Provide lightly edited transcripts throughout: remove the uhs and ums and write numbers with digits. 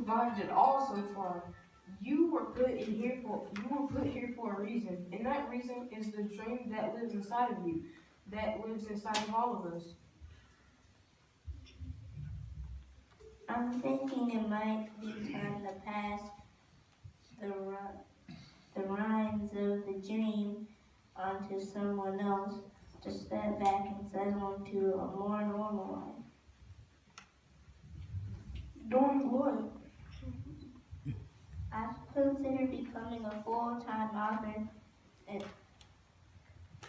survived it all so far. You were put here for a reason, and that reason is the dream that lives inside of you, that lives inside of all of us. I'm thinking it might be time to pass the reins of the dream onto someone else to step back and settle into a more normal life. Doing what? I consider becoming a full-time author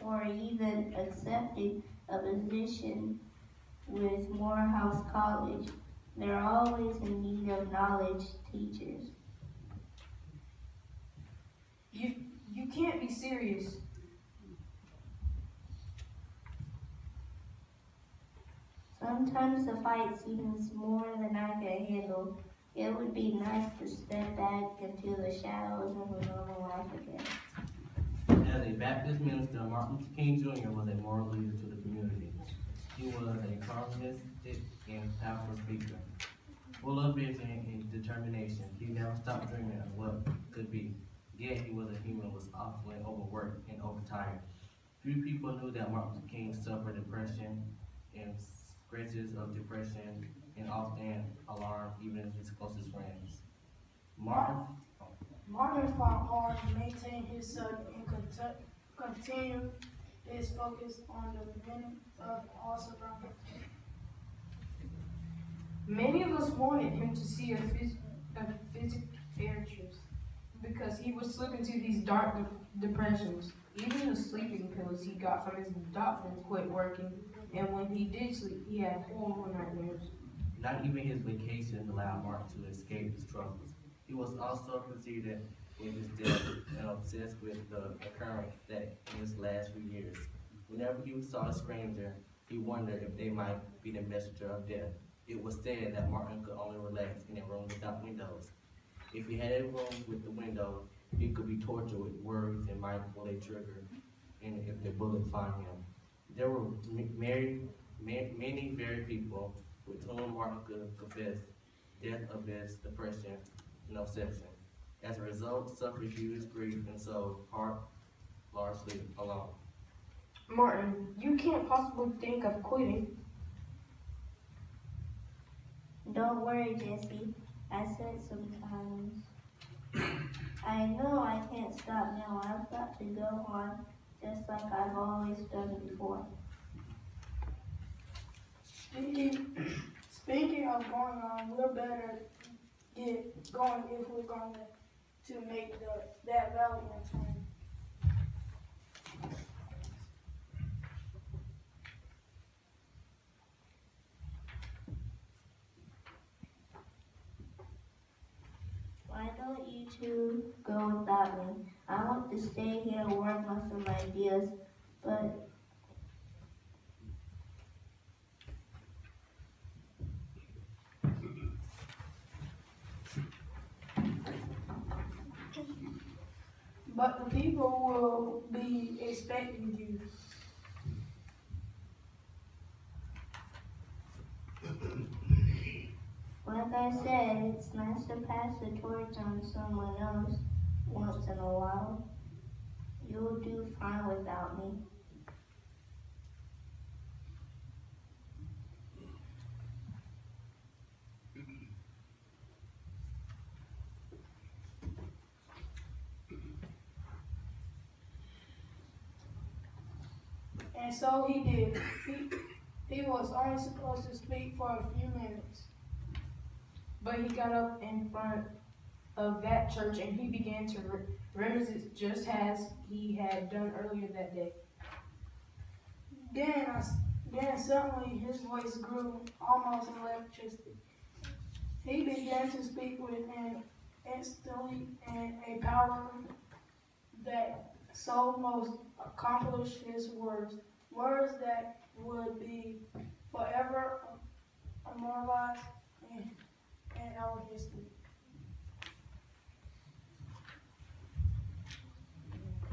or even accepting a position with Morehouse College. They're always in need of knowledge teachers. You can't be serious. Sometimes the fight seems more than I can handle. It would be nice to step back into the shadows of a normal life again. As a Baptist minister, Martin Luther King Jr. was a moral leader to the community. He was a communistic and powerful speaker. Full of vision and determination, he never stopped dreaming of what could be. Yet he was a human who was often overworked and overtired. Few people knew that Martin Luther King suffered depression and scratches of depression and often alarmed even his closest friends. Martin fought hard to maintain his son and continue his focus on the men of all surroundings. Many of us wanted him to see a physiotherapist because he would slip into these dark depressions. Even the sleeping pills he got from his doctor quit working, and when he did sleep, he had horrible nightmares. Not even his vacations allowed Martin to escape his troubles. He was also conceited in his death and obsessed with the occurrence that in his last few years. Whenever he saw a stranger, he wondered if they might be the messenger of death. It was said that Martin could only relax in a room without windows. If he had a room with the window, he could be tortured with worries and might pull a trigger, and if the bullet found him. There were many very people with whom Martin could confess death of his depression, no exception. As a result, suffered huge grief and so heart largely alone. Martin, you can't possibly think of quitting. Don't worry, Jesse. I said sometimes. I know I can't stop now. I've got to go on just like I've always done before. Speaking of going on, we're better get going if we're going to make that valiant turn. Why don't you two go without me? I want to stay here and work on some ideas, but the people will be expecting you. like I said, it's nice to pass the torch on someone else once in a while. You'll do fine without me. And so he did. He was only supposed to speak for a few minutes. But he got up in front of that church and he began to reminisce just as he had done earlier that day. Then suddenly his voice grew almost electricity. He began to speak with an instantly and a power that so most accomplished his words that would be forever immortalized in our history.